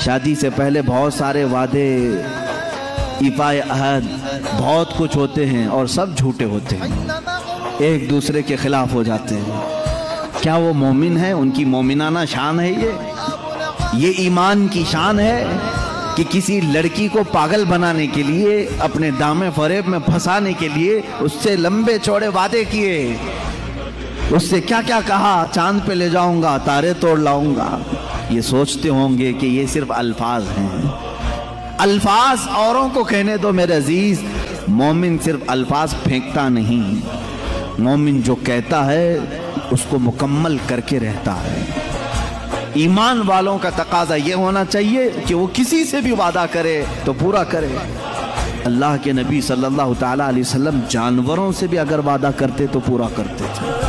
شادی سے پہلے بہت سارے وعدے، ایفائے عہد، بہت کچھ ہوتے ہیں اور سب جھوٹے ہوتے ہیں، ایک دوسرے کے خلاف ہو جاتے ہیں۔ کیا وہ مومن ہے؟ ان کی مومنانہ شان ہے یہ ایمان کی شان ہے کہ کسی لڑکی کو پاگل بنانے کے لیے، اپنے دامے فریب میں پھنسانے کے لیے اس سے لمبے چوڑے وعدے کیے، اس سے کیا کیا کہا، چاند پہ لے جاؤں گا، تارے توڑ لاؤں گا۔ یہ سوچتے ہوں گے کہ یہ صرف الفاظ ہیں، الفاظ اوروں کو کہنے دو میرے عزیز، مومن صرف الفاظ پھینکتا نہیں، مومن جو کہتا ہے اس کو مکمل کر کے رہتا ہے۔ ایمان والوں کا تقاضا یہ ہونا چاہیے کہ وہ کسی سے بھی وعدہ کرے تو پورا کرے۔ اللہ کے نبی صلی اللہ تعالیٰ علیہ وسلم جانوروں سے بھی اگر وعدہ کرتے تو پورا کرتے تھے۔